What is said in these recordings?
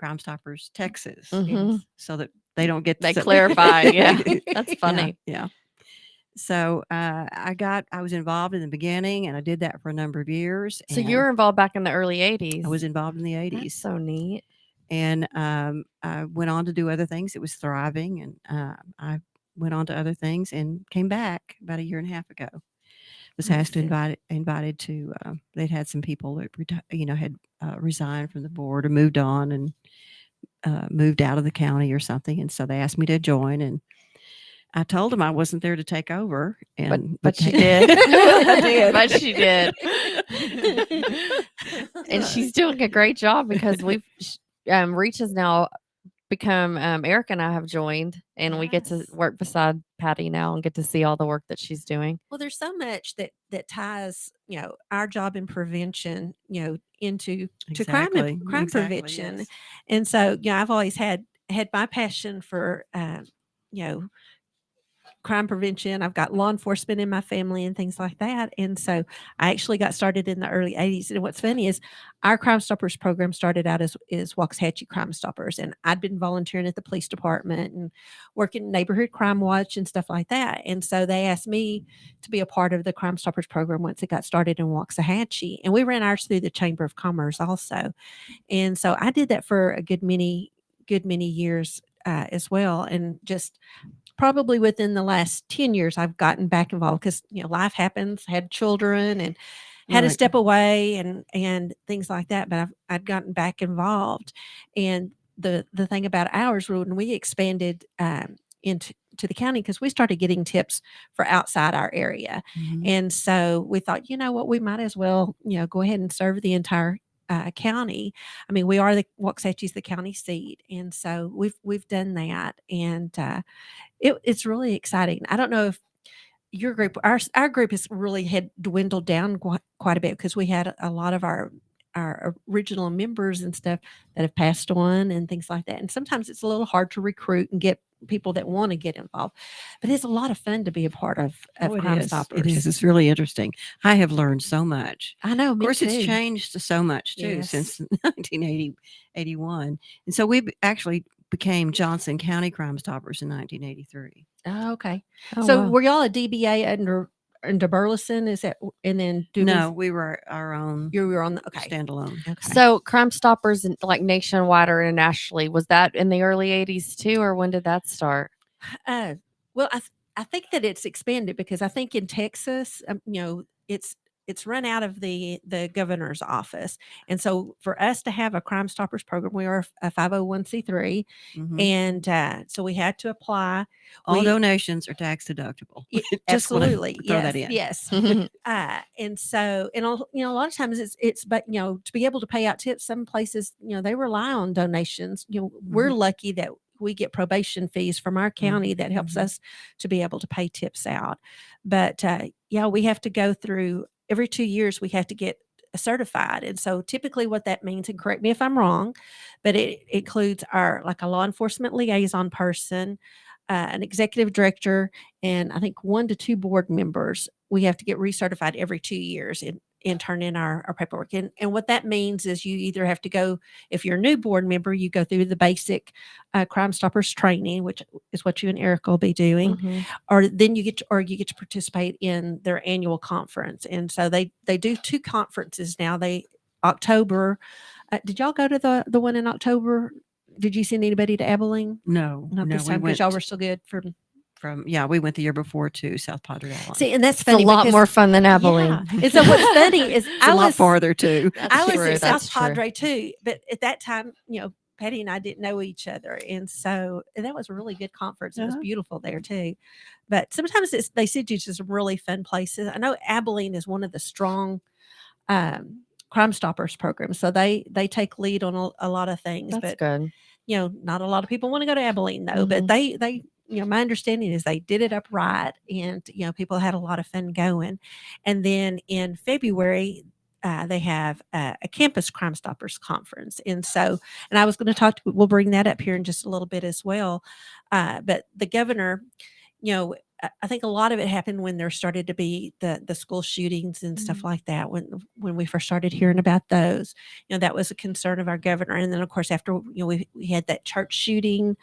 Crime Stoppers Texas, Mhm. so that they don't get They so clarify. Yeah. That's Yeah, funny. yeah. So, I was involved in the beginning, and I did that for a number of years, So you and were involved back in the early I was 80s. involved in the That's 80s, so neat. and, I went on to do other things. It was thriving, and, I went on to other things and came back about a year and a half ago. Was I asked to see. invited to, they'd had some people that had, resigned from the board or moved on and, moved out of the county or something, and so they asked me to join, and I told them I wasn't there to take over, and But she hey did. I did. But she did. And she's doing a great job because Reach has now become, Eric and I have joined, and we get to Yes. work beside Patty now and get to see all the work that she's doing. Well, there's so much that ties, our job in prevention, into to Exactly, crime exactly, prevention. yes. And so, I've always had my passion for you know, crime prevention. I've got law enforcement in my family and things like that. And so I actually got started in the early 80s. And what's funny is our Crime Stoppers program started out as Waxahachie Crime Stoppers. And I'd been volunteering at the police department and working neighborhood crime watch and stuff like that. And so they asked me to be a part of the Crime Stoppers program once it got started in Waxahachie. And we ran ours through the Chamber of Commerce also. And so I did that for a good many years as well. And just probably within the last 10 years, I've gotten back involved because, life happens, had children and had to Right. step away and things like that. But I'd gotten back involved. And the thing about ours, when we expanded into to the county, because we started getting tips for outside our area. Mhm. And so we thought, you know what, we might as well, go ahead and serve the entire county. I mean, we are Waxahachie's the county seat, and so we've done that, and it's really exciting. I don't know if your group, our group has really had dwindled down quite a bit because we had a lot of our original members and stuff that have passed on and things like that. And sometimes it's a little hard to recruit and get people that want to get involved, but it's a lot of fun to be a part of Oh, it Crime is. It is. Stoppers. It's really interesting. I have learned so much. I know, Of me course, it's too. changed so much too Yes. since 1981. And so actually became Johnson County Crime Stoppers in 1983. Oh, okay. Oh, So wow. were y'all a DBA under Burleson? Is that and then No, we were our own you were on the okay. standalone. Okay. So Crime Stoppers, like nationwide or internationally, was that in the early 80s too, or when did that start? Uh, well, I think that it's expanded because I think in Texas, it's run out of the governor's office, and so for us to have a Crime Stoppers program, we are a 501c3, Mhm. and so we had to apply. All We donations are tax deductible. Just wanna absolutely throw yes that in. yes. And so, and a lot of times but to be able to pay out tips, some places, they rely on donations. We're Mhm. lucky that we get probation fees from our county Mhm. that helps Mhm. us to be able to pay tips out. But yeah, we have to go through every 2 years, we have to get certified. And so typically what that means, and correct me if I'm wrong, but it includes like a law enforcement liaison person, an executive director, and I think 1 to 2 board members. We have to get recertified every 2 years and turn in our paperwork. And what that means is you either have to go, if you're a new board member, you go through the basic Crime Stoppers training, which is what you and Eric will be doing, Mhm. or then you get to participate in their annual conference. And so they do 2 conferences now. October. Did y'all go to the one in October? Did you send anybody to Abilene? No, Not no, this we time because y'all went were so good for. we went the year before to South Padre Island. See, and that's It's a funny lot because more fun than Abilene. yeah. And so what's funny is It's a lot farther too. That's I was true. at That's South true. Padre too, but at that time, Patty and I didn't know each other, and so and that was a really good conference. It was Uh-huh. beautiful there too, but sometimes they send you to some really fun places. I know Abilene is one of the strong Crime Stoppers programs, so they take lead on a lot of things. That's But good. not a lot of people want to go to Abilene though. But Mhm. they my understanding is they did it up right, and people had a lot of fun going. And then in February, they have a campus Crime Stoppers conference, and so and I was going to we'll bring that up here in just a little bit as well. But the governor, you know. I think a lot of it happened when there started to be the school shootings and stuff like that. When we first started hearing about those, that was a concern of our governor. And then, of course, after we had that church shooting.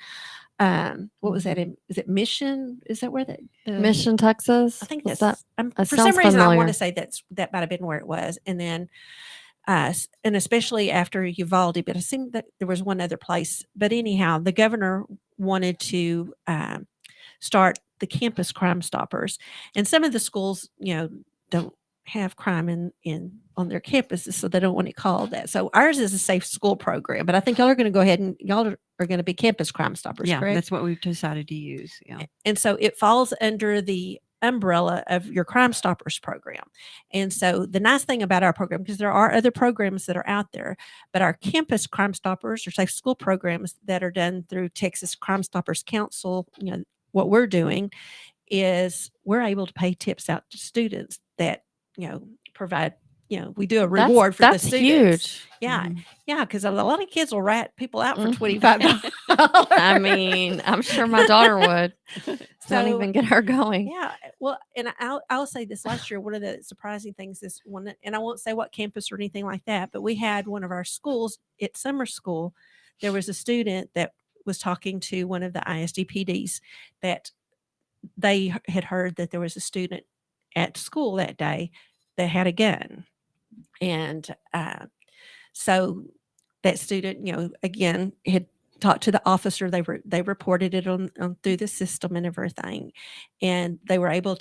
What was that? Is it Mission? Is that where the Mission, Texas. I think Was that's. that For some sounds reason, I want familiar. to say that might have been where it was. And then, and especially after Uvalde, but it seemed that there was one other place. But anyhow, the governor wanted to start the campus Crime Stoppers, and some of the schools, don't have crime in on their campuses, so they don't want it called that. So ours is a safe school program, but I think y'all are going to go ahead and y'all are going to be Campus Crime Stoppers, Yeah, correct? that's what we've decided to use. Yeah. And so it falls under the umbrella of your Crime Stoppers program. And so the nice thing about our program, because there are other programs that are out there, but our Campus Crime Stoppers or safe school programs that are done through Texas Crime Stoppers Council, what we're doing is we're able to pay tips out to students that, provide, we do a reward for the That's students. huge. Yeah. Mhm. Yeah. Because a lot of kids will rat people out for Mhm. $25. I mean, I'm sure my daughter would. Don't So, even get her going. yeah. Well, and I'll say this last year, one of the surprising things is one, and I won't say what campus or anything like that, but we had one of our schools at summer school. There was a student that was talking to one of the ISDPDs that they had heard that there was a student at school that day that had a gun. And so that student, again, had talked to the officer. They reported it on through the system and everything, and they were able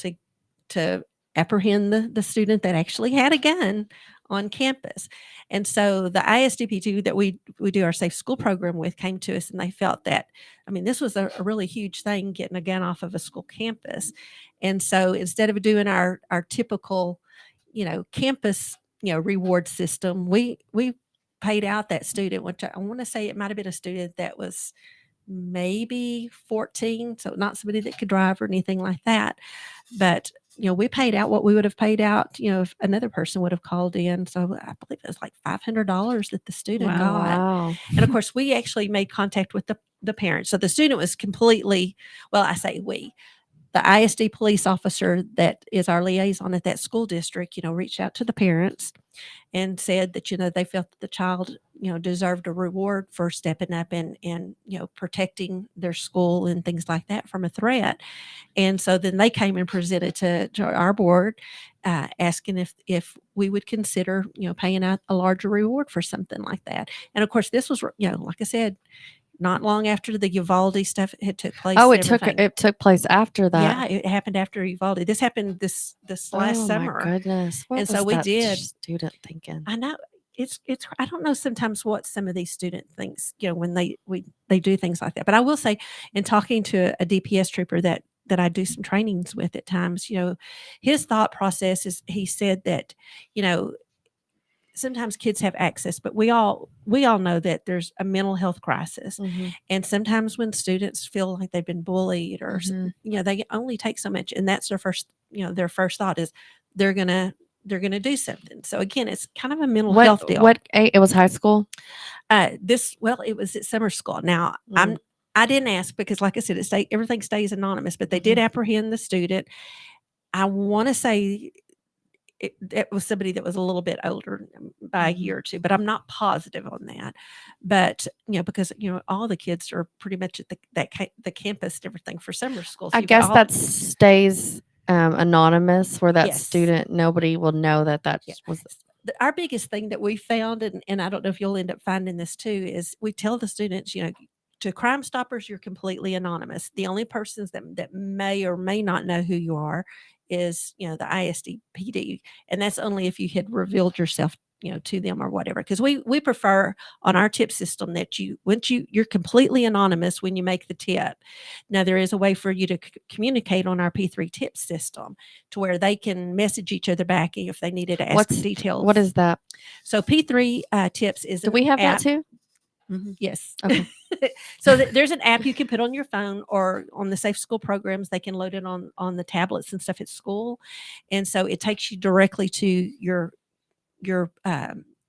to apprehend the student that actually had a gun on campus. And so the ISDP2 that we do our safe school program with came to us, and they felt that, I mean, this was a really huge thing, getting a gun off of a school campus. And so instead of doing our typical, campus, reward system, we paid out that student, which I want to say it might have been a student that was maybe 14, so not somebody that could drive or anything like that. But we paid out what we would have paid out, if another person would have called in. So I believe it was like $500 that the student Wow. got. Wow. And of course, we actually made contact with the parents. So the student was completely, well, I say we, the ISD police officer that is our liaison at that school district, reached out to the parents and said that, they felt that the child, deserved a reward for stepping up and protecting their school and things like that from a threat. And so then they came and presented to our board, asking if we would consider, paying out a larger reward for something like that. And of course, this was, like I said, not long after the Uvalde stuff had took place. Oh, and everything. it took place after that. Yeah, it happened after Uvalde. This happened this last summer. Oh my goodness! What And was so we that did. student thinking? I know it's I don't know sometimes what some of these student thinks, when they do things like that. But I will say, in talking to a DPS trooper that I do some trainings with at times, his thought process is, he said that, sometimes kids have access, but we all know that there's a mental health crisis. Mhm. And sometimes when students feel like they've been bullied or, Mhm. they only take so much, and that's their first thought is they're going to do something. So again, it's kind of a mental health deal. It was high school? It was at summer school. Now, I didn't ask because, like I said, everything stays anonymous, but they did apprehend the student. I want to say it was somebody that was a little bit older by a year or two, but I'm not positive on that. But, because, all the kids are pretty much at the campus and everything for summer school. So I you've got guess all- that stays anonymous, where that Yes. student, nobody will know that Yeah. was. Our biggest thing that we found, and I don't know if you'll end up finding this too, is we tell the students, to Crime Stoppers, you're completely anonymous. The only persons that may or may not know who you are is, the ISDPD. And that's only if you had revealed yourself, to them or whatever. Because we prefer on our tip system that you're completely anonymous when you make the tip. Now, there is a way for you to communicate on our P3 tip system to where they can message each other back if they needed to ask details. What is that? So P3 tips is Do we have app. that too? Mhm. Yes. Okay. So there's an app you can put on your phone, or on the safe school programs, they can load it on the tablets and stuff at school. And so it takes you directly to your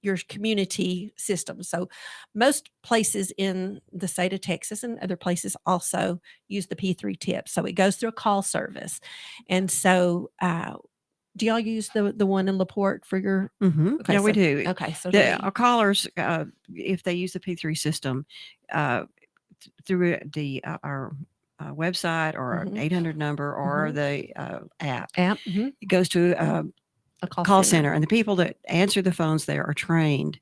your community system. So most places in the state of Texas and other places also use the P3 tip. So it goes through a call service. And so do y'all use the one in LaPorte for your Okay, Yeah, we so- do. okay, so Our callers, if they use the P3 system, through our website or our Mhm. 800 number or Mhm. the app, Mhm. it goes to A call center, and the people that answer the phones there are trained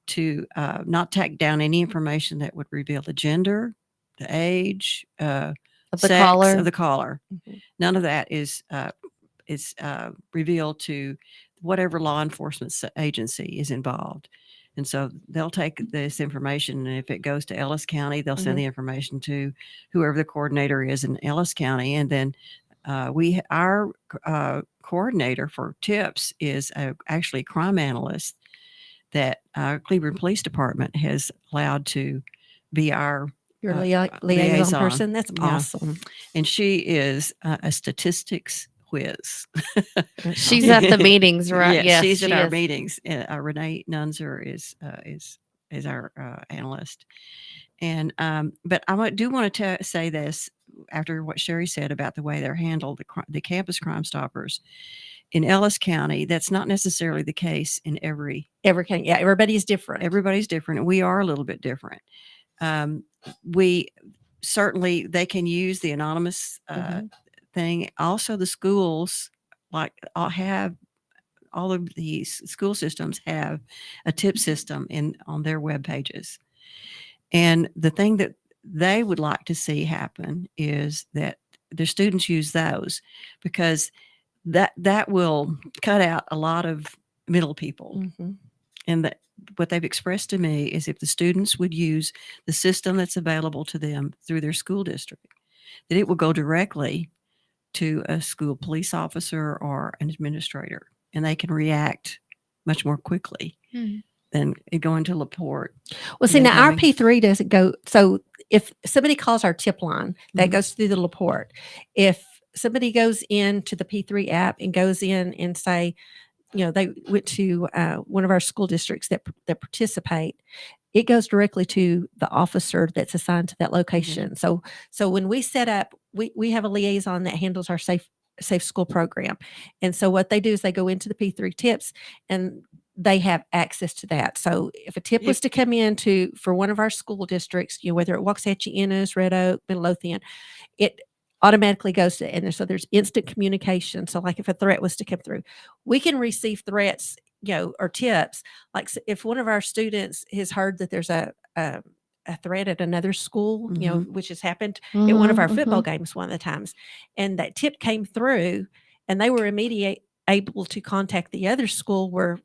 to not take down any information that would reveal the gender, the age, Of the sex caller. of the caller. Mhm. None of that is revealed to whatever law enforcement agency is involved. And so they'll take this information, and if it goes to Ellis County, they'll send the information to whoever the coordinator is in Ellis County, and then our coordinator for tips is actually a crime analyst that Cleveland Police Department has allowed to be our Your liaison person. That's Yeah. awesome. And she is a statistics whiz. She's at the meetings, right? Yeah, Yes, she's at she our is. meetings. Renee Nunzer is our analyst. And but do want to say this after what Shari said about the way they're handled, the campus Crime Stoppers in Ellis County. That's not necessarily the case in Everybody's different. Everybody's different, and we are a little bit different. We certainly they can use the anonymous thing. Also, the schools have all of these school systems have a tip system on their web pages. And the thing that they would like to see happen is that their students use those, because that will cut out a lot of middle people. And that what they've expressed to me is if the students would use the system that's available to them through their school district, that it will go directly to a school police officer or an administrator, and they can react much more quickly than it going to LaPorte. Well, see, now our P3 doesn't go. So if somebody calls our tip line, that goes through the LaPorte. If somebody goes into the P3 app and goes in and say, they went to one of our school districts that participate, it goes directly to the officer that's assigned to that location. So when we set up, we have a liaison that handles our safe school program. And so what they do is they go into the P3 tips and they have access to that. So if a tip was to come in for one of our school districts, whether it Waxahachie, Ennis, Red Oak, Midlothian, it automatically goes to in there. So there's instant communication. So like if a threat was to come through, we can receive threats, or tips. Like if one of our students has heard that there's a threat at another school, which has happened at one of our football games one of the times, and that tip came through, and they were immediately able to contact the other school where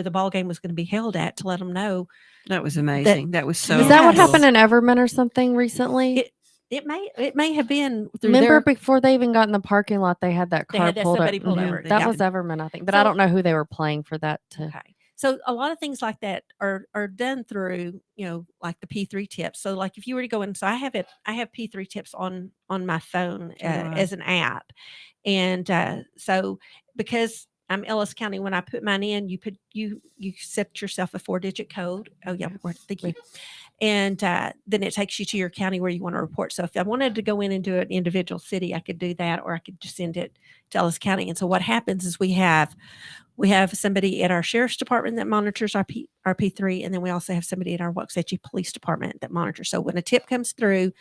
the ball game was going to be held at to let them know. That was amazing. That was so. Is that what cool. happened in Everman or something recently? It may have been through Remember before they even got in the parking lot, they had that car pulled somebody up. pulled over. That was Everman, I think, but I don't know who they were playing for that. Okay. So a lot of things like that are done through, like the P3 tips. So like if you were to go in, so I have P3 tips on my phone as an app. And so because I'm Ellis County, when I put mine in, you set yourself a 4-digit code. Oh yeah, thank you. And then it takes you to your county where you want to report. So if I wanted to go in and do an individual city, I could do that, or I could just send it to Ellis County. And so what happens is we have somebody at our sheriff's department that monitors our P3, and then we also have somebody at our Waxahachie Police Department that monitors. So when a tip comes through,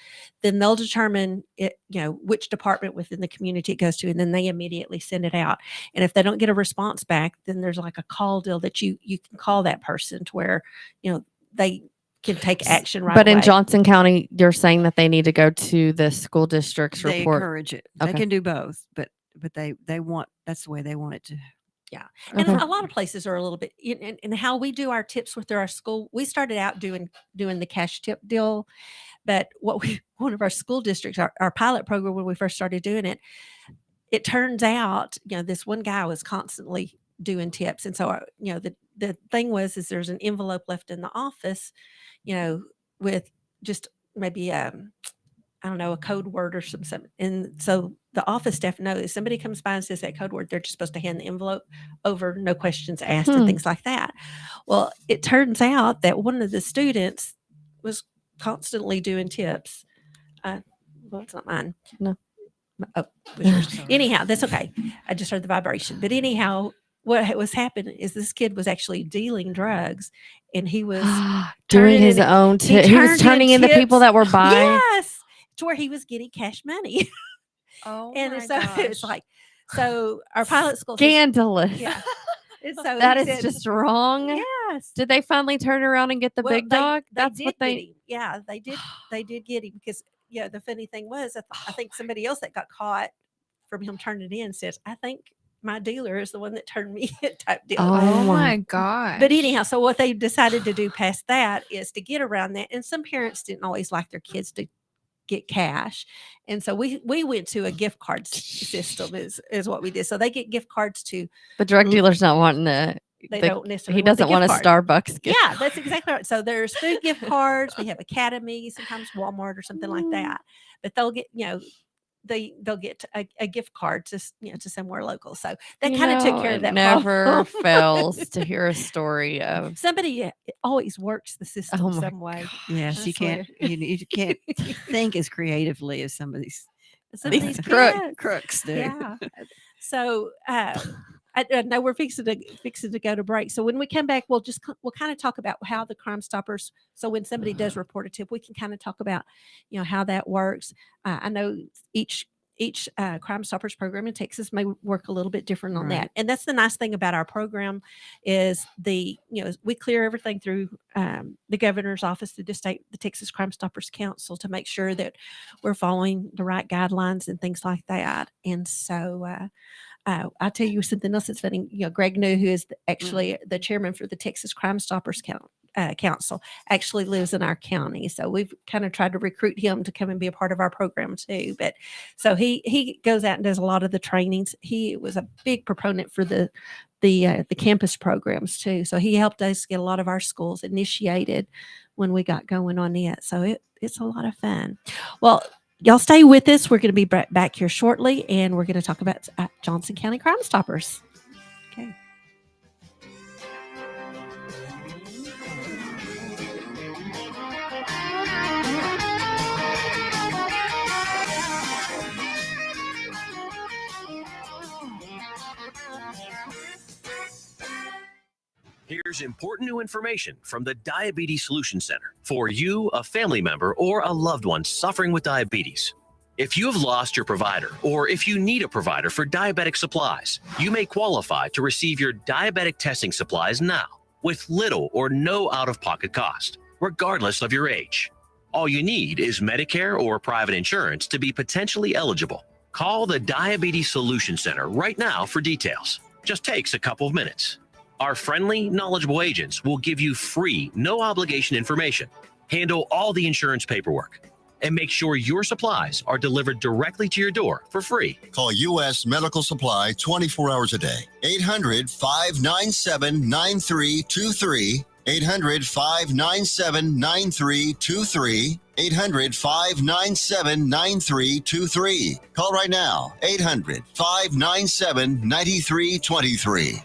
then they'll determine which department within the community it goes to, and then they immediately send it out. And if they don't get a response back, then there's like a call deal that you can call that person to where they can take action right away. But in Johnson County, you're saying that they need to go to the school district's They report. encourage it. They can do both, but they want, that's the way they want it to. Yeah. And a lot of places are a little bit in how we do our tips with our school. We started out doing the cash tip deal, but one of our school districts, our pilot program, when we first started doing it, it turns out, this one guy was constantly doing tips. And so, the thing is there's an envelope left in the office, with just maybe, I don't know, a code word or something. And so the office staff know if somebody comes by and says that code word, they're just supposed to hand the envelope over, no questions asked, and things like that. Well, it turns out that one of the students was constantly doing tips. Well, it's not mine. No. Oh, it was yours. Anyhow, that's okay. I just heard the vibration. But anyhow, what was happening is this kid was actually dealing drugs, and he was doing his own he he was turned turning in in the people tips. that were buying. Yes, to where he was getting cash money. Oh And my so gosh. it's like, so our pilot school says, Scandalous. yeah. And so That he is said, just wrong. yes. Did they finally turn around and get the Well, big dog? That's did what get they. him. Yeah, they did. They did get him because the funny thing was, I think somebody else that got caught from him turning it in says, I think my dealer is the one that turned me in type deal. Oh Oh my gosh. But anyhow, so what they decided to do past that is to get around that. And some parents didn't always like their kids to get cash. And so we went to a gift card system is what we did. So they get gift cards to, The drug dealer's not wanting to. they the- don't necessarily He want the doesn't want a gift card. Starbucks gift. Yeah, that's exactly right. So there's food gift cards. We have Academy, sometimes Walmart or something like that. But they'll get, they'll get a gift card to to somewhere local. So that kind of took care of that. Never problem. fails to hear a story of. Somebody always works the system Oh my some way. Yes, I you can't. swear. You can't think as creatively as some of these These crooks. crooks do. Yeah. So I know we're fixing to go to break. So when we come back, we'll kind of talk about how the Crime Stoppers. So when somebody does report a tip, we can kind of talk about how that works. I know each Crime Stoppers program in Texas may work a little bit different on Right. that, and that's the nice thing about our program is we clear everything through the governor's office, through the Texas Crime Stoppers Council, to make sure that we're following the right guidelines and things like that. And so I'll tell you something else that's funny. Greg New, who is actually the chairman for the Texas Crime Stoppers Council, actually lives in our county. So we've kind of tried to recruit him to come and be a part of our program too. But so he goes out and does a lot of the trainings. He was a big proponent for the campus programs too. So he helped us get a lot of our schools initiated when we got going on it. So it's a lot of fun. Well, y'all stay with us. We're going to be back here shortly, and we're going to talk about Johnson County Crime Stoppers. Okay. Here's important new information from the Diabetes Solution Center for you, a family member, or a loved one suffering with diabetes. If you have lost your provider, or if you need a provider for diabetic supplies, you may qualify to receive your diabetic testing supplies now with little or no out-of-pocket cost, regardless of your age. All you need is Medicare or private insurance to be potentially eligible. Call the Diabetes Solution Center right now for details. Just takes a couple of minutes. Our friendly, knowledgeable agents will give you free, no-obligation information, handle all the insurance paperwork, and make sure your supplies are delivered directly to your door for free. Call U.S. Medical Supply 24 hours a day. 800-597-9323. 800-597-9323. 800-597-9323. Call right now. 800-597-9323.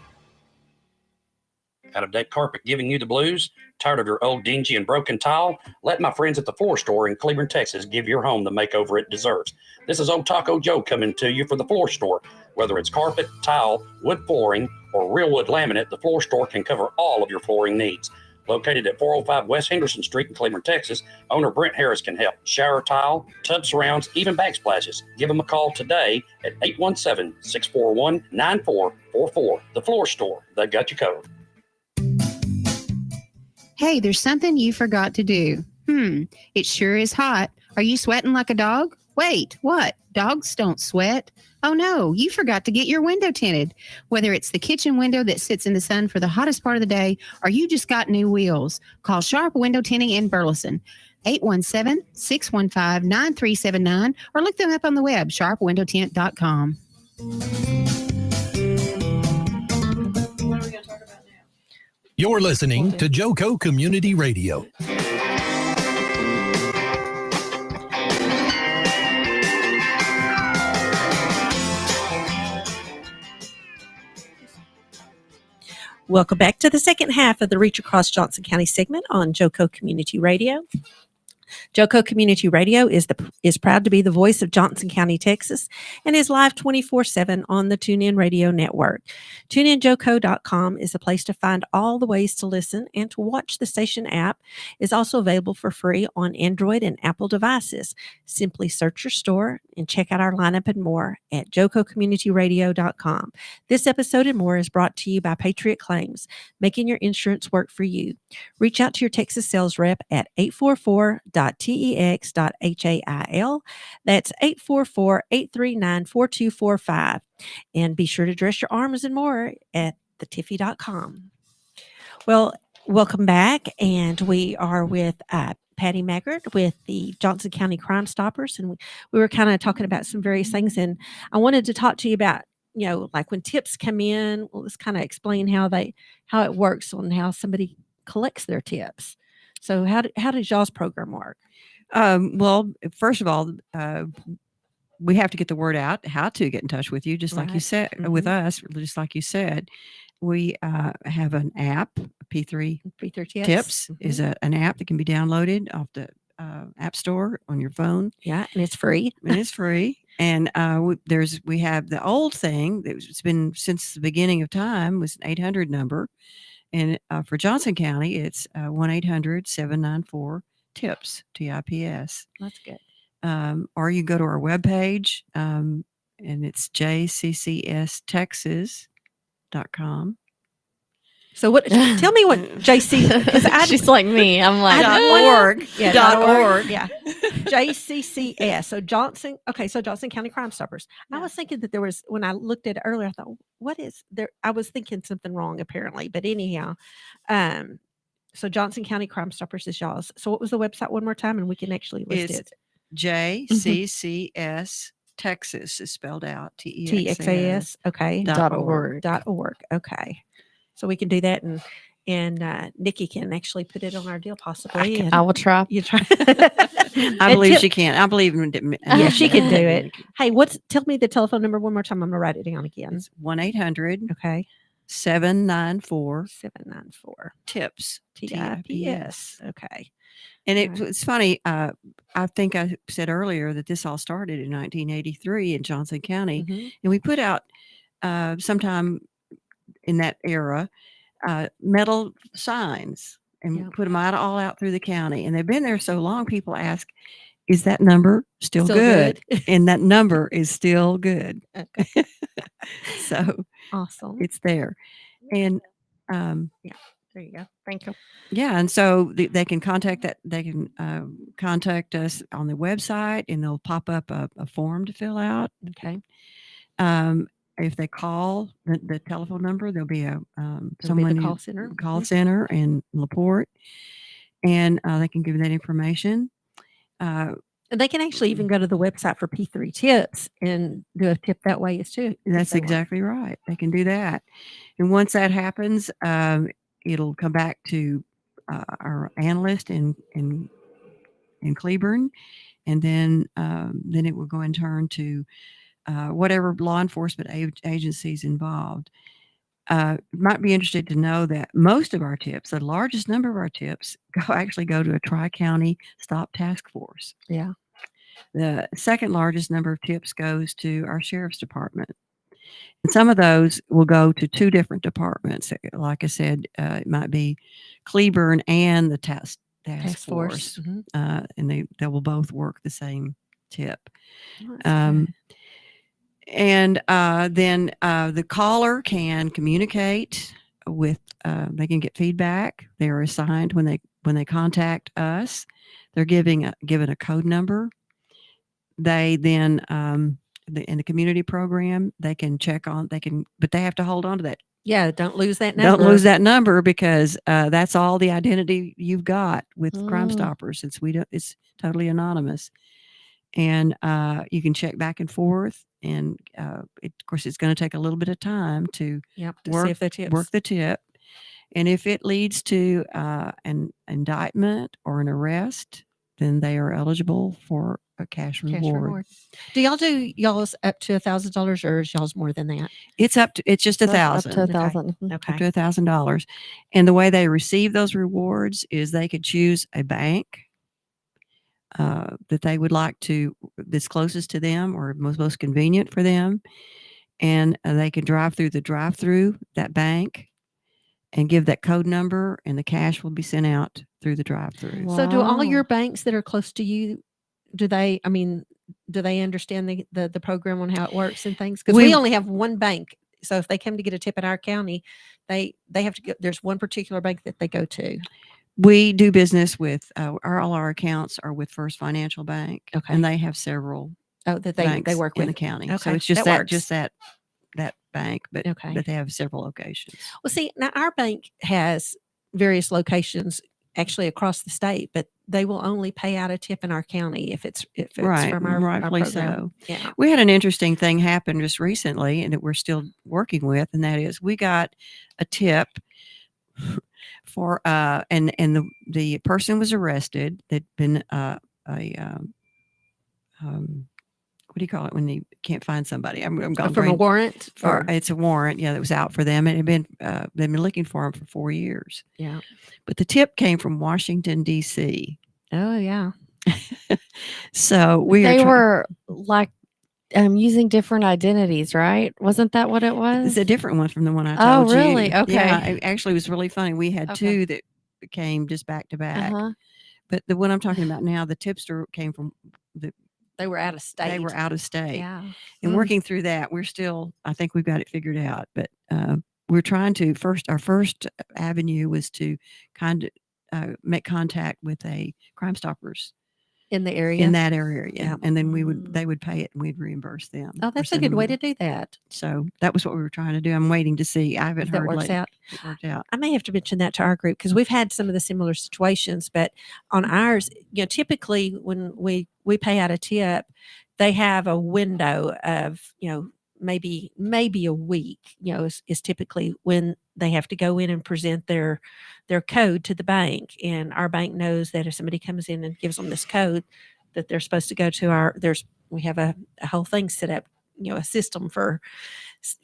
Out-of-date carpet giving you the blues? Tired of your old dingy and broken tile? Let my friends at the Floor Store in Cleburne, Texas give your home the makeover it deserves. This is Old Taco Joe coming to you for the Floor Store. Whether it's carpet, tile, wood flooring, or real wood laminate, the Floor Store can cover all of your flooring needs. Located at 405 West Henderson Street in Cleburne, Texas, owner Brent Harris can help. Shower tile, tub surrounds, even backsplashes. Give them a call today at 817-641-9444. The Floor Store, they got you covered. Hey, there's something you forgot to do. It sure is hot. Are you sweating like a dog? Wait, what? Dogs don't sweat. Oh no, you forgot to get your window tinted. Whether it's the kitchen window that sits in the sun for the hottest part of the day, or you just got new wheels, call Sharp Window Tinting in Burleson. 817-615-9379, or look them up on the web, sharpwindowtint.com. You're listening to JoCo Community Radio. Welcome back to the second half of the Reach Across Johnson County segment on JoCo Community Radio. JoCo Community Radio is proud to be the voice of Johnson County, Texas, and is live 24/7 on the TuneIn Radio Network. TuneInJoCo.com is a place to find all the ways to listen and to watch. The station app is also available for free on Android and Apple devices. Simply search your store and check out our lineup and more at JoCoCommunityRadio.com. This episode and more is brought to you by Patriot Claims, making your insurance work for you. Reach out to your Texas sales rep at 844.tex.hail. That's 844-839-4245. And be sure to dress your arms and more at thetiffy.com. Well, welcome back. And we are with Patty Maggart with the Johnson County Crime Stoppers. And we were kind of talking about some various things. And I wanted to talk to you about, like when tips come in, let's kind of explain how it works and how somebody collects their tips. So how does y'all's program work? Well, first of all, we have to get the word out how to get in touch with you, just like you Right. said, with us, just like you said. We have an app, P3 P3 Tips is an app that can be downloaded off the App Store on your phone. Yeah, and it's free. And it's free. And we have the old thing that's been since the beginning of time was an 800 number. And for Johnson County, it's 1-800-794-TIPS, TIPS. That's good. Or you go to our webpage, and it's jccstexas.com. So tell me what JC, because She's like me. I'm like, .org. Yeah, .org. Yeah. JCCS. So Johnson County Crime Stoppers. I was thinking that there was, when I looked at it earlier, I thought, what is there? I was thinking something wrong apparently, but anyhow, so Johnson County Crime Stoppers is y'all's. So what was the website one more time? And we can actually list It's it. JCCS Texas is spelled out TXAS. Okay. .org. .org. Okay. So we can do that, and Nikki can actually put it on our deal possibly. I will try. You try. I believe she can. I believe in Yeah, she can do it. Hey, tell me the telephone number one more time. I'm gonna write it down again. It's 1-800 Okay. 794 794 TIPS. TIPS. Okay. And Right. it's funny. I think I said earlier that this all started in 1983 in Johnson County, Mhm. and we put out sometime in that era metal signs and Yeah. put them all out through the county. And they've been there so long. People ask, "Is that number still Still good?" good? And that number is still good. Okay. So Awesome. it's there, and There you go. Thank you. yeah, and so they can contact contact us on the website, and they'll pop up a form to fill out. Okay. If they call the telephone number, there'll be It'll be someone the call center. call center in LaPorte, and they can give that information. And they can actually even go to the website for P3 Tips and do a tip that way too. That's exactly right. They can do that, and once that happens, it'll come back to our analyst in Cleburne, and then it will go in turn to whatever law enforcement agencies involved. Might be interested to know that most of our tips, the largest number of our tips, actually go to a Tri-County Stop Task Force. Yeah. The second largest number of tips goes to our Sheriff's Department. And some of those will go to two different departments. Like I said, it might be Cleburne and the Task Force. Mhm. And they will both work the same tip. Oh, that's good. And then the caller can communicate with. They can get feedback. They're assigned when they contact us. They're given a code number. They then in the community program they can check on. But they have to hold on to that. Yeah, don't lose that number. Don't lose that number because that's all the identity you've got with Crime Mm. Stoppers. It's totally anonymous. And you can check back and forth, and of course, it's going to take a little bit of time to Yep, to work see if the tips. work the tip. And if it leads to an indictment or an arrest, then they are eligible for a cash Cash reward. reward. Do y'all do y'all's up to $1,000 or is y'all's more than that? It's just Up to $1,000. $1,000. Mhm. Okay. Up to $1,000. And the way they receive those rewards is they could choose a bank that they would like to, that's closest to them or most convenient for them. And they can drive through that bank and give that code number, and the cash will be sent out through the drive-through. So do all your Wow. banks that are close to you, do they understand the program on how it works and things? Because we We- only have one bank. So if they come to get a tip in our county, they have to go, there's one particular bank that they go to. We do business with all our accounts are with First Financial Bank, Okay. and they have several Oh, that they banks work in with. the county. So Okay, it's just that that bank, but Okay. they have several locations. Well, see, now our bank has various locations actually across the state, but they will only pay out a tip in our county if it's Right, from our rightfully program. so. Yeah. We had an interesting thing happen just recently, and that we're still working with, and that is we got a tip for and the person was arrested. They'd been what do you call it when you can't find somebody? I'm going From a warrant? for it's a warrant, yeah, that was out for them. It had been they've been looking for him for 4 years. Yeah. But the tip came from Washington D.C. Oh, yeah. So They were like using different identities, right? Wasn't that what it was? It's a different one from the one I Oh, told you. really? Okay. Yeah, it actually was really funny. We had Okay. 2 that came just back to back. Uh-huh. But the one I'm talking about now, the tipster came from They were out of state. they were out of state. Yeah. And working through that, I think we've got it figured out. But we're trying to our first avenue was to kind of make contact with a Crime Stoppers In the area. in that area. Yeah. And then they would pay it and we'd reimburse them. Oh, or that's a send good them way the- to do that. So that was what we were trying to do. I'm waiting to see. I haven't If that heard works out. It worked out. I may have to mention that to our group because we've had some of the similar situations, but on ours, typically when we pay out a tip, they have a window of, maybe a week, is typically when they have to go in and present their code to the bank. And our bank knows that if somebody comes in and gives them this code, that they're supposed to go to we have a whole thing set up, a system for,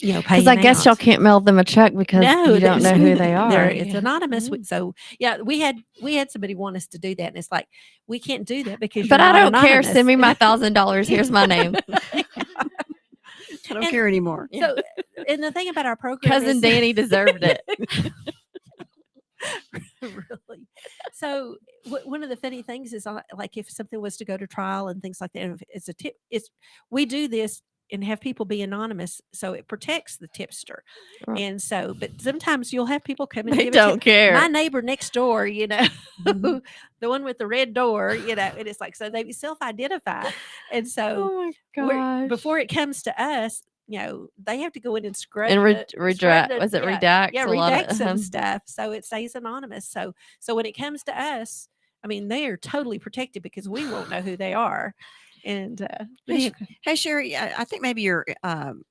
paying Because I guess y'all out. can't mail them a check because you don't know who they are. It's anonymous. Mm. So yeah, we had somebody want us to do that, and it's like we can't do that because. But you're I not don't care. anonymous. Send me my $1,000. Here's my name. I don't care anymore. So, and the thing about our program, Cousin is, Danny deserved it. really. So one of the funny things is like if something was to go to trial and things like that, if it's a tip, we do this and have people be anonymous so it protects the tipster. Right. And so, but sometimes you'll have people come in and They give a tip. don't care. My neighbor next door, Mm-hmm. the one with the red door, and it's like, so they self-identify. And so Oh my gosh. before it comes to us, they have to go in and scrub And redact. was it redact? Yeah, a lot redact of, some stuff so it stays anonymous. So when it comes to us, I mean, they are totally protected because we won't know who they are. And Hey, Shari, I think maybe your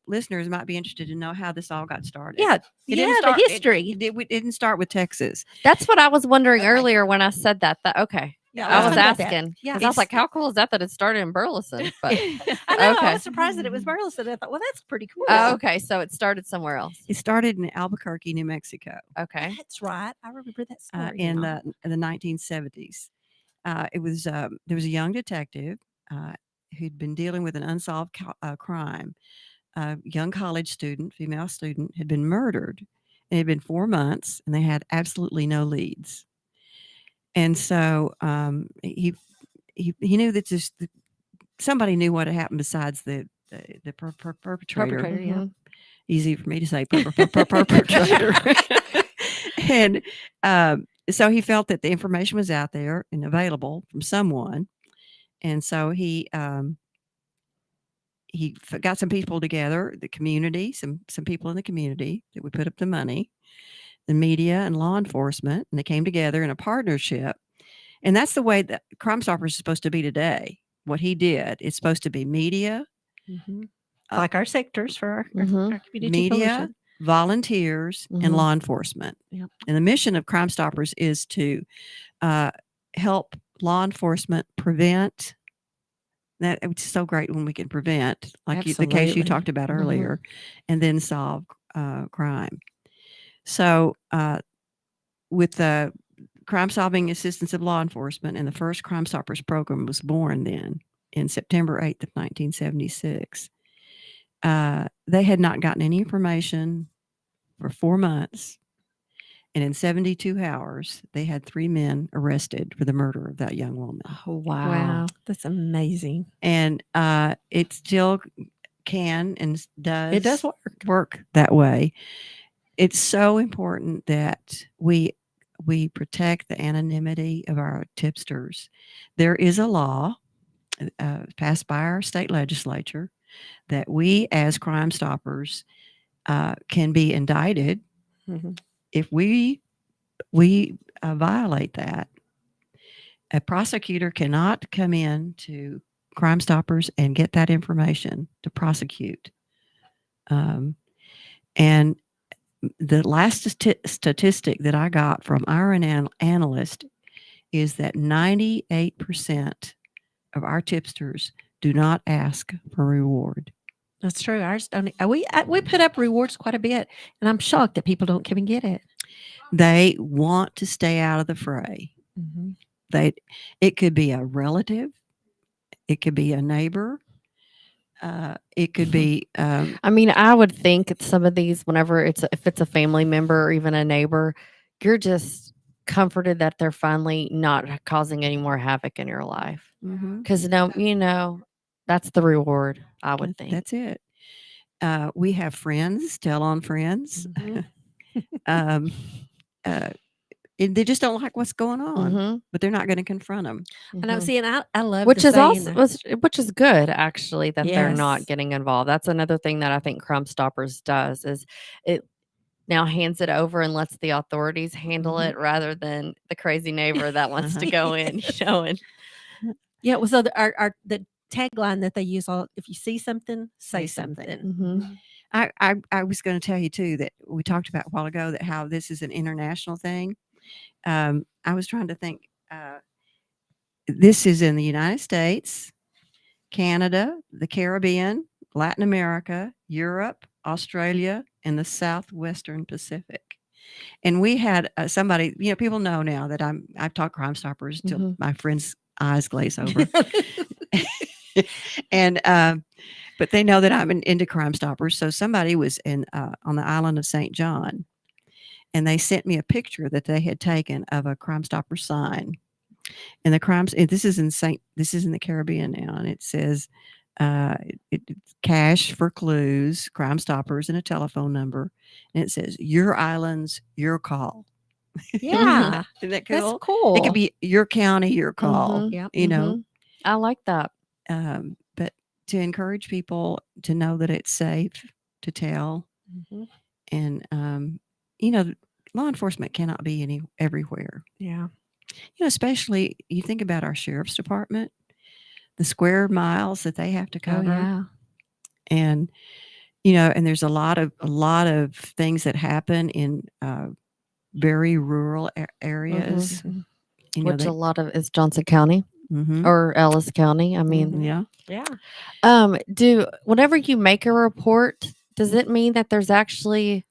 listeners might be interested to know how this all got started. yeah, It didn't the start- history. It didn't start with Texas. That's what I was wondering Okay. earlier when I said that. Okay. Yeah, I was talking about that. asking. Yeah, Because I was like, how cool is that it started in Burleson? But I know. I okay. was surprised that it was Burleson. I thought, well, that's pretty cool. Oh, okay. So it started somewhere else. It started in Albuquerque, New Mexico, Okay. That's right. I remember that story. in now. the 1970s. It was there was a young detective who'd been dealing with an unsolved crime. A young college student, female student, had been murdered. It had been 4 months, and they had absolutely no leads. And so he knew that somebody knew what had happened besides the perpetrator. Perpetrator, yeah. Mhm. Easy for me to say perpetrator. And so he felt that the information was out there and available from someone. And so he got some people together, the community, some people in the community that would put up the money, the media and law enforcement, and they came together in a partnership. And that's the way that Crime Stoppers is supposed to be today. What he did, it's supposed to be media, Like our sectors for our community media, coalition. volunteers, and Mhm. law enforcement. Yep. And the mission of Crime Stoppers is to help law enforcement prevent That it's so great when we can prevent, like the case you Absolutely. talked about Mhm. earlier, and then solve crime. So, with the crime solving assistance of law enforcement, and the first Crime Stoppers program was born then in September 8th of 1976. They had not gotten any information for 4 months. And in 72 hours, they had 3 men arrested for the murder of that young woman. Oh, wow. Wow, that's amazing. And it still can and does It does work that way. It's so important that we protect the anonymity of our tipsters. There is a law passed by our state legislature that we, as Crime Stoppers, can be indicted Mhm. if we violate that. A prosecutor cannot come in to Crime Stoppers and get that information to prosecute. And the last statistic that I got from our analyst is that 98% of our tipsters do not ask for reward. That's true. Ours don't. We put up rewards quite a bit, and I'm shocked that people don't come and get it. They want to stay out of the fray. Mhm. It could be a relative, it could be a neighbor, it could be. I mean, I would think some of these, whenever if it's a family member or even a neighbor, you're just comforted that they're finally not causing any more havoc in your life. Mhm. Because that's the reward, I would think. That's it. We have friends tell on friends. Mhm. They just don't like what's going on, Mhm. but they're not going to confront them. And I Mhm. see, and I love Which the is saying, which is good, actually, that they're not Yes. getting involved. That's another thing that I think Crime Stoppers does is it now hands it over and lets the authorities handle Mhm. it rather than the crazy neighbor that wants to go in, and Yeah. Well, so the tagline that they use all: if you see something, say something. Mhm. I was going to tell you too that we talked about a while ago that how this is an international thing. I was trying to think. This is in the United States, Canada, the Caribbean, Latin America, Europe, Australia, and the Southwestern Pacific. And we had somebody, people know now that I've taught Crime Stoppers till Mhm. my friends' eyes glaze over. And but they know that I'm into Crime Stoppers. So somebody was on the island of St. John, and they sent me a picture that they had taken of a Crime Stopper sign. And this is in the Caribbean now, and it says it's cash for clues, Crime Stoppers, and a telephone number. And it says your islands, your call. Yeah. Isn't that That's cool? cool. It could be your county, your call. Mhm. Yep. You know, I like that. but to encourage people to know that it's safe to tell, Mhm. and law enforcement cannot be everywhere. Yeah. Especially you think about our sheriff's department, the square miles that they have to Oh, cover, yeah. and and there's a lot of things that happen in very rural areas. Mhm. You know, Which a lot of is Johnson County Mhm. or Ellis County. I mean, Yeah. Yeah. whenever you make a report, does it mean that there's actually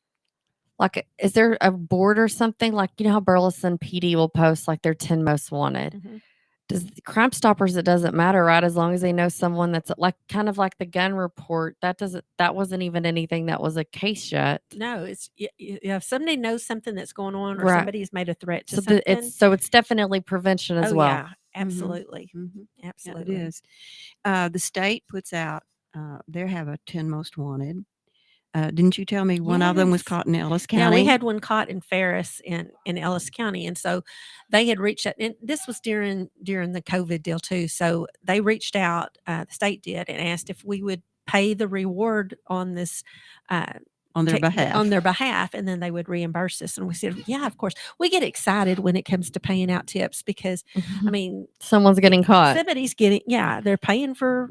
is there a board or something? Like, how Burleson PD will post like their 10 most wanted. Mhm. Does Crime Stoppers, it doesn't matter, right? As long as they know someone that's like kind of like the gun report, that wasn't even anything that was a case yet. No, it's if somebody knows something that's going on, or Right. somebody's made a threat to So something. it's definitely prevention as Oh well. yeah, absolutely, Mhm. Yeah, absolutely. it is. The state puts out. They have a 10 most wanted. Didn't you tell me one of them was Yes. caught in Ellis Yeah, County? we had one caught in Ferris in Ellis County, and so they had reached out. And this was during the COVID deal too. So they reached out. The state did, and asked if we would pay the reward on this. On their behalf. On their behalf, and then they would reimburse us. And we said, yeah, of course. We get excited when it comes to paying out tips because, I mean, Someone's getting caught. somebody's they're paying for,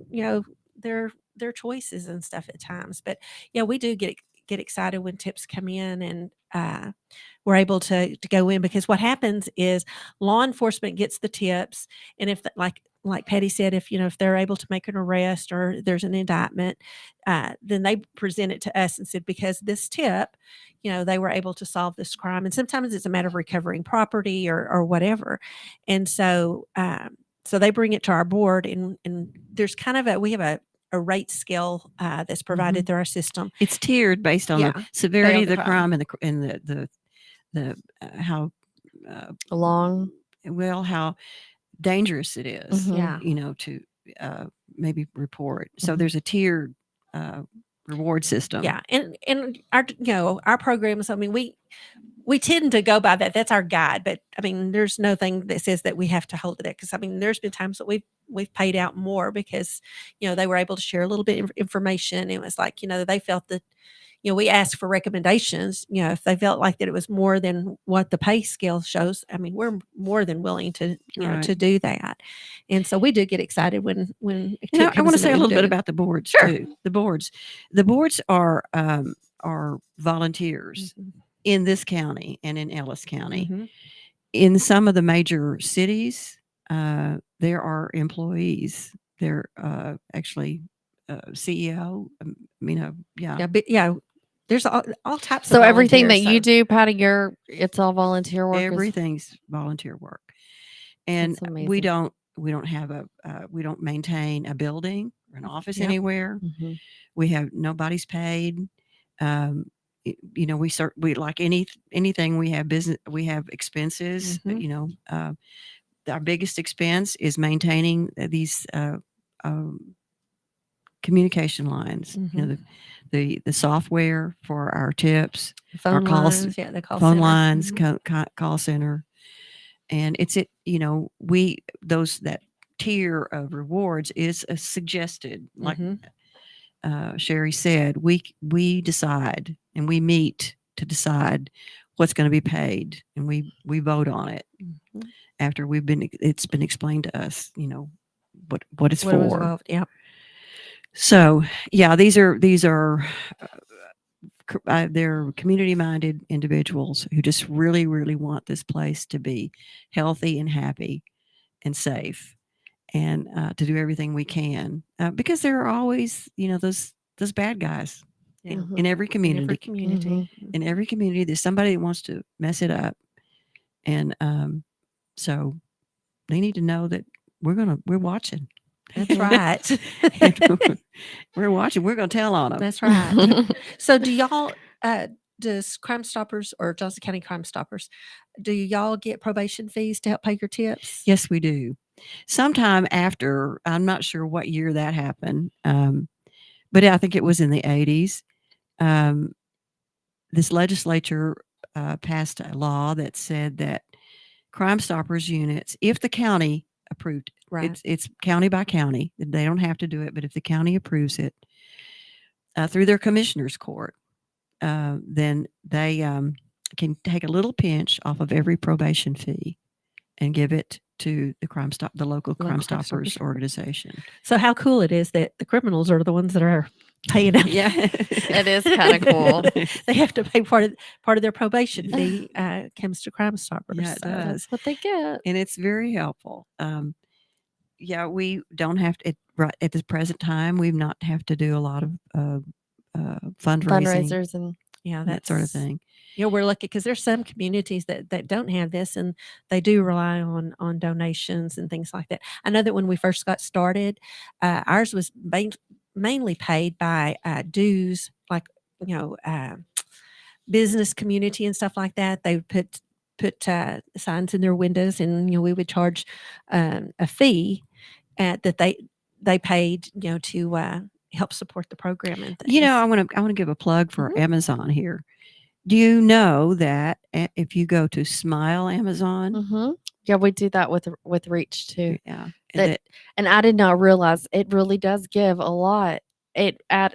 their choices and stuff at times. But yeah, we do get excited when tips come in, and were able to go in, because what happens is law enforcement gets the tips, and if like Patty said, if they're able to make an arrest or there's an indictment, then they present it to us and said, because this tip, they were able to solve this crime. And sometimes it's a matter of recovering property or whatever. And so so they bring it to our board, and there's kind of we have a rate scale that's provided through our system. It's tiered based on Yeah, the severity of the the crime and the how Long. how dangerous it is, Yeah. to maybe report. So Mhm. there's a tiered reward system. Yeah, and our programs. I mean, we tend to go by that. That's our guide. But I mean, there's nothing that says that we have to hold to that, because I mean, there's been times that we've paid out more because they were able to share a little bit of information. It was like they felt that we asked for recommendations. If they felt like that it was more than what the pay scale shows, I mean, we're more than willing to Right. to do that. And so we do get excited when a And tip I want comes to say in a that we little bit do. about the boards Sure. too. The boards are volunteers Mhm. in this county and in Ellis County. Mhm. In some of the major cities, there are employees. They're actually CEO. Yeah, but there's all types So of everything that volunteers, you so do, Patty, it's all volunteer work. Everything's volunteer work, and That's amazing. we don't have we don't maintain a building or an office Yep. anywhere. Mhm. We have nobody's paid. We like anything. We have business. We have expenses. Mhm. Our biggest expense is maintaining these communication lines. Mhm. The the software for our tips, Phone our calls, lines, yeah, the call phone center. lines, Mhm. call center, and that tier of rewards is suggested, like Mhm. Shari said. We decide and we meet to decide what's going to be paid, and we vote on it Mhm. after it's been explained to us. What it's What it was for. involved, yeah. So yeah, these are they're community-minded individuals who just really, really want this place to be healthy and happy and safe, and to do everything we can, because there are always, those bad guys Yeah. Mhm. in every In community. every community. In every community, there's somebody that wants to mess it up, and so they need to know that we're watching. That's right. We're watching. We're going to tell on them. That's right. So do y'all does Crime Stoppers or Johnson County Crime Stoppers, do y'all get probation fees to help pay your tips? Yes, we do. Sometime after, I'm not sure what year that happened, but I think it was in the 80s. This legislature passed a law that said that Crime Stoppers units, if the county approved it, Right. it's county by county. They don't have to do it, but if the county approves it through their commissioner's court, then they can take a little pinch off of every probation fee and give it to the local Crime Stoppers organization. So how cool it is that the criminals are the ones that are paying out. Yeah, It is kinda cool. They have to pay part of their probation fee comes to Crime Stoppers. Yeah, it so does. That's what they get. And it's very helpful. Yeah, we don't have to right at this present time. We've not have to do a lot of fundraising, Fundraisers and Yeah, and that sort of thing. We're lucky because there's some communities that don't have this, and they do rely on donations and things like that. I know that when we first got started, ours was mainly paid by dues, like business community and stuff like that. They would put signs in their windows, and we would charge a fee that they paid to help support the program and things. I want to give a plug for Mhm. Amazon here. Do you know that if you go to Smile Amazon, Mhm. Yeah, we do that with Reach too. yeah, And I did not realize it really does give a lot.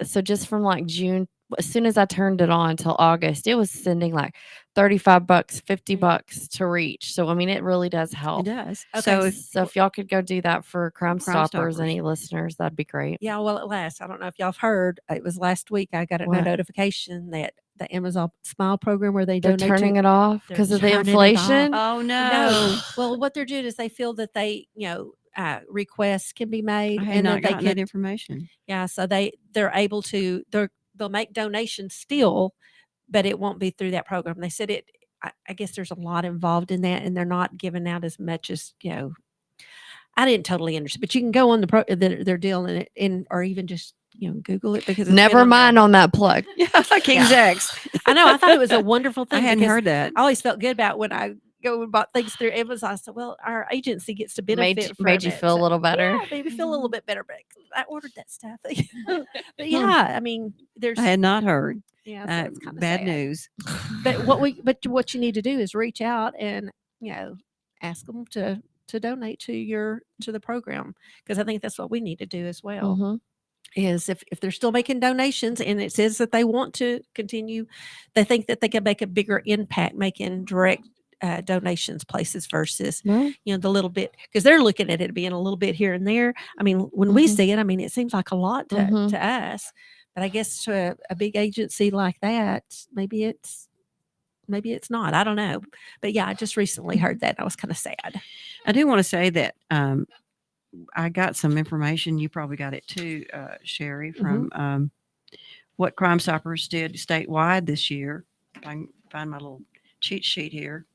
So just from like June, as soon as I turned it on till August, it was sending like $35, $50 to reach. So I mean, it really does It help. does. Okay, So if y'all could go do that for Crime Crime Stoppers, Stoppers. any listeners, that'd be great. Yeah, well, at last, I don't know if y'all have heard. It was last week. I got a What? notification that the Amazon Smile program, where they They're donate turning to, it off they're because of the turning it off. inflation. Oh no. no! Well, what they're doing is they feel that they, requests can be made, I had and not then they gotten that can, information. yeah. So they're able to they'll make donations still, but it won't be through that program. They said it. I guess there's a lot involved in that, and they're not giving out as much as I didn't totally understand, but you can go on they're dealing it in, or even just Google it, because it's been Never on mind there. on that plug. Yeah, King's X. I know. I thought it was a wonderful I thing. hadn't because heard that. I always felt good about when I go and bought things through Amazon. I said, well, our agency gets to benefit from Made you it. feel a So, little better. yeah, made me feel a little bit better. But I ordered that stuff. But yeah, I mean, there's I had not heard. yeah, so it's kind of Bad sad. news. But what you need to do is reach out and ask them to donate to the program, because I think that's what we need to do as well. Mhm. Is if they're still making donations and it says that they want to continue, they think that they can make a bigger impact making direct donations places versus Well, the little bit, because they're looking at it being a little bit here and there. I mean, when we Mhm. see it, I mean, it seems like a lot Mhm. to us, but I guess to a big agency like that, maybe it's not. I don't know. But yeah, I just recently heard that. And I was kind of sad. I do want to say that I got some information. You probably got it too, Sherry, from what Crime Stoppers did statewide this year. If I can find my little cheat sheet here.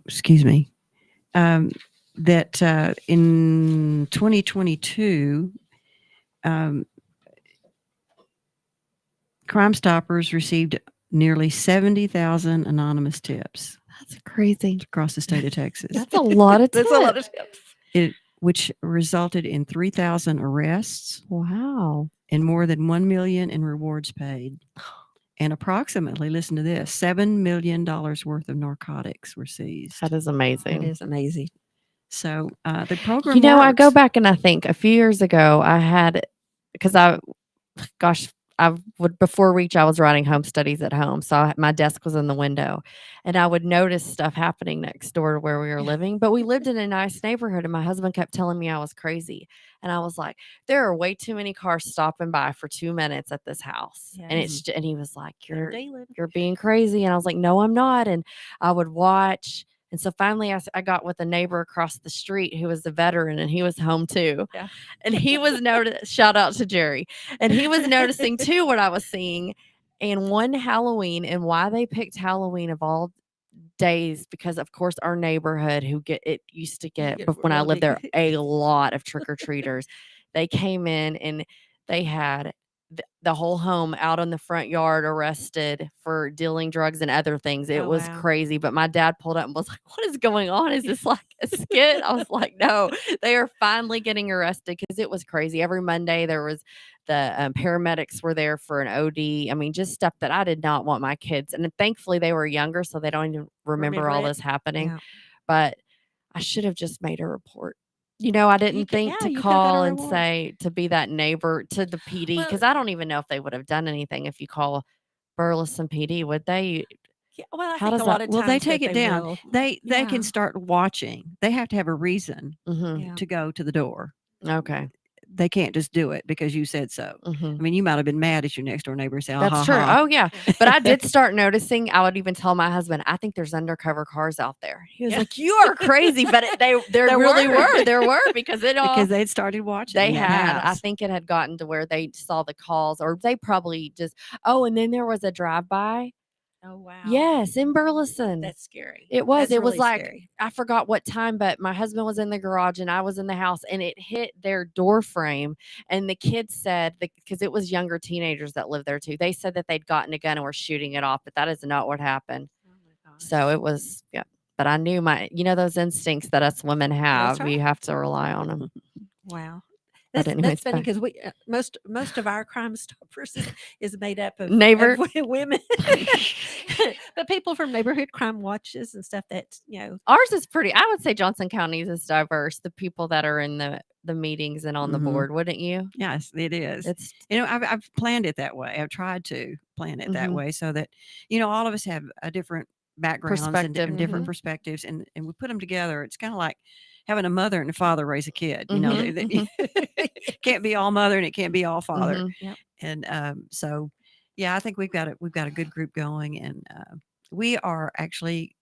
Excuse me. That in 2022, Crime Stoppers received nearly 70,000 anonymous tips that's crazy. across the state of Texas. That's a lot of tips. That's a lot of tips. Which resulted in 3,000 arrests Wow. and more than 1 million in rewards paid. And approximately, listen to this, $7 million worth of narcotics were seized. That is It amazing. is amazing. So the program I go works. back and I think a few years ago I had, because I would, before Reach, I was writing home studies at home. So my desk was in the window and I would notice stuff happening next door to where we were living. But we lived in a nice neighborhood and my husband kept telling me I was crazy. And I was like, there are way too many cars stopping by for 2 minutes at this house. And and he was like, They're dealing. you're being crazy. And I was like, no, I'm not. And I would watch. And so finally I got with a neighbor across the street who was a veteran and he was home too. Yeah. And he was shout out to Jerry. And he was noticing too what I was seeing. And one Halloween, and why they picked Halloween of all days, because of course our neighborhood used to get when I really lived there big. a lot of trick-or-treaters. They came in and they had the whole home out on the front yard arrested for dealing drugs and other things. It Oh, was wow. crazy. But my dad pulled up and was like, what is going on? Is this like a skit? I was like, no, they are finally getting arrested, because it was crazy. Every Monday there was the paramedics were there for an OD. I mean, just stuff that I did not want my kids. And thankfully they were younger, so they don't even remember all it. this happening. Yeah. But I should have just made a report. I didn't think to you could've got a call and reward. say, to be that neighbor to the PD, because I don't even know if they would have done anything if you call Burleson PD, would they? Yeah, well, I How think does a lot that- of Well, times they that take it down. will. They Yeah. can start watching. They have to have a reason Mhm. Yeah. to go to the door. Okay. They can't just do it because you said so. Mhm. I mean, you might have been mad at your next door neighbor and say, That's true. Oh yeah. But I did start noticing, I would even tell my husband, I think there's undercover cars out there. He was Yeah. like, you are crazy. But there really were. There were, because it all because they'd started watching. they in that had. I house. think it had gotten to where they saw the calls, or they probably just, and then there was a drive-by. Oh wow. Yes, in Burleson. That's scary. It was. That's It was really like, scary. I forgot what time, but my husband was in the garage and I was in the house, and it hit their door frame. And the kids said, because it was younger teenagers that lived there too, they said that they'd gotten a gun and were shooting it off, but that is not what happened. Oh my gosh. So it was, yeah. But I knew those instincts that us women have, right. you have to rely on them. Wow. But That's anyways, funny, back- because we most of our Crime Stoppers is made up of Neighbor- of women, but people from neighborhood crime watches and stuff. That Ours is pretty, I would say Johnson County is diverse. The people that are in the the meetings and on the Mhm. board, wouldn't you? Yes, it is. It's I've planned it that way. I've tried to plan it that Mhm. way so that, all of us have a different backgrounds and, Perspective. and different Mhm. perspectives, and we put them together. It's kind of like having a mother and a father raise a kid. Mhm, It can't be all mother and it can't be all father. Mhm. Yep. And so, yeah, I think we've got a good group going, and we are actually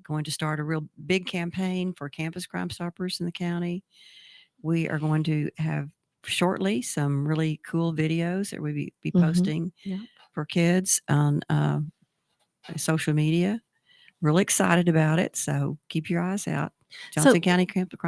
going to start a real big campaign for campus Crime Stoppers in the county. We are going to have shortly some really cool videos that we'll be Mhm. posting Yep. for kids on social media. Really excited about it. So keep your eyes out. Johnson County Campus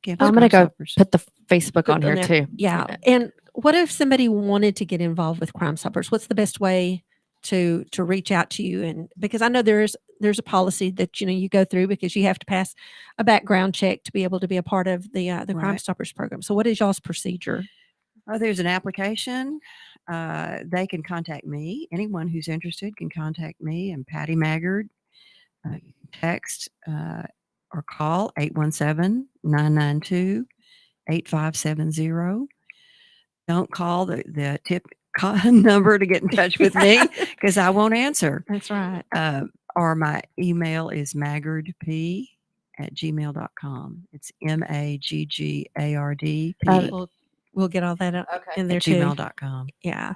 I'm Crime gonna go Stoppers. put the Facebook on Put here there. too. Yeah. And what if somebody wanted to get involved with Crime Stoppers? What's the best way to reach out to you? And because I know there's a policy that you go through because you have to pass a background check to be able to be a part of the Crime Right. Stoppers program. So what is y'all's procedure? There's an application. They can contact me. Anyone who's interested can contact me. I'm Patty Maggard. Text or call 817-992-8570. Don't call the tip number to get in touch with me because I won't answer. That's right. Or my email is maggardp@gmail.com. It's MAGGARDP We'll get all that in there at too. gmail.com. Yeah.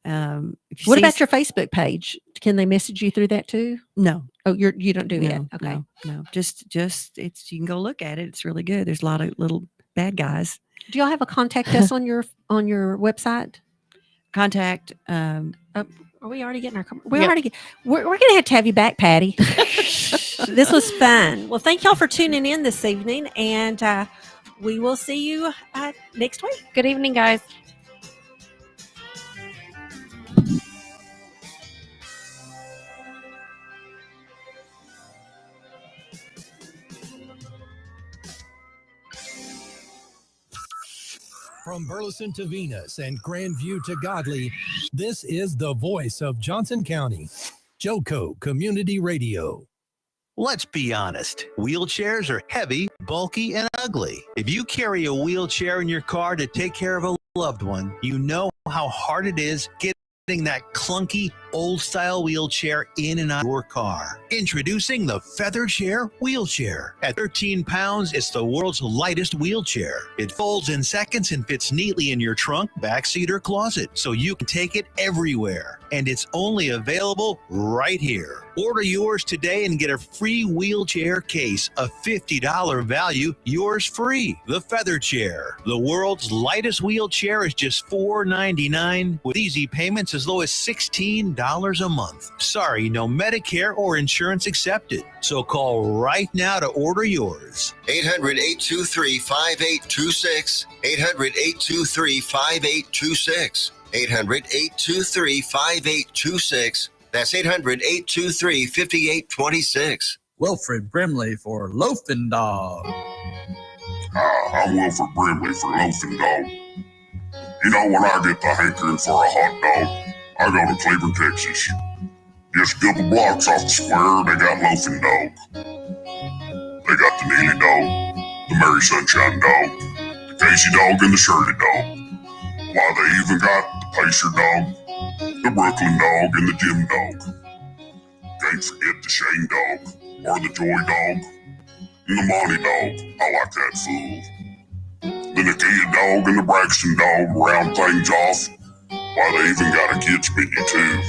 If you What see about your Facebook page? Can they message you through that too? No. Oh, you don't do it. Okay. No. Just it's, you can go look at it. It's really good. There's a lot of little bad guys. Do y'all have a contact us on your website? Contact. Are we already getting our? We're Yep. already. We're going to have you back, Patty. This was fun. Well, thank y'all for tuning in this evening, and we will see you next week. Good evening, guys. From Burleson to Venus and Grandview to Godley, this is the voice of Johnson County, JOCO Community Radio. Let's be honest. Wheelchairs are heavy, bulky, and ugly. If you carry a wheelchair in your car to take care of a loved one, you know how hard it is getting that clunky, old-style wheelchair in and out of your car. Introducing the Feather Chair Wheelchair. At 13 pounds, it's the world's lightest wheelchair. It folds in seconds and fits neatly in your trunk, backseat, or closet, so you can take it everywhere. And it's only available right here. Order yours today and get a free wheelchair case, a $50 value, yours free. The Feather Chair. The world's lightest wheelchair is just $4.99 with easy payments as low as $16 a month. Sorry, no Medicare or insurance accepted. So call right now to order yours. 800-823-5826. 800-823-5826. 800-823-5826. That's 800-823-5826. Wilfred Brimley for Loafing Dog. I'm Wilfred Brimley for Loafing Dog. You know, when I get the hankering for a hot dog, I go to Cleveland, Texas. Just a couple blocks off the square, they got Loafing Dog. They got the Neely Dog, the Mary Sunshine Dog, the Casey Dog, and the Shirley Dog. Why, they even got the Pacer Dog, the Brooklyn Dog, and the Jim Dog. Can't forget the Shane Dog, or the Joy Dog, and the Monty Dog. I like that fool. The Nakia Dog and the Braxton Dog round things off. Why, they even got a kids menu too.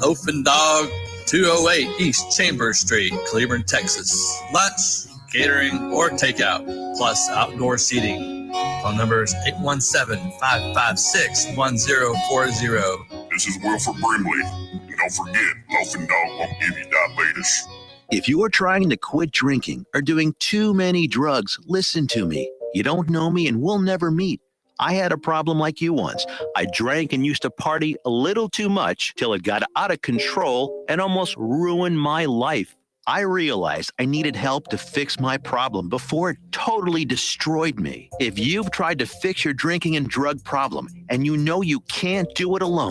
Loafing Dog, 208 East Chambers Street, Cleveland, Texas. Lunch, catering, or takeout, plus outdoor seating. Phone numbers 817-556-1040. This is Wilfred Brimley. And don't forget, Loafing Dog won't give you diabetes. If you are trying to quit drinking or doing too many drugs, listen to me. You don't know me and we'll never meet. I had a problem like you once. I drank and used to party a little too much till it got out of control and almost ruined my life. I realized I needed help to fix my problem before it totally destroyed me. If you've tried to fix your drinking and drug problem and you know you can't do it alone,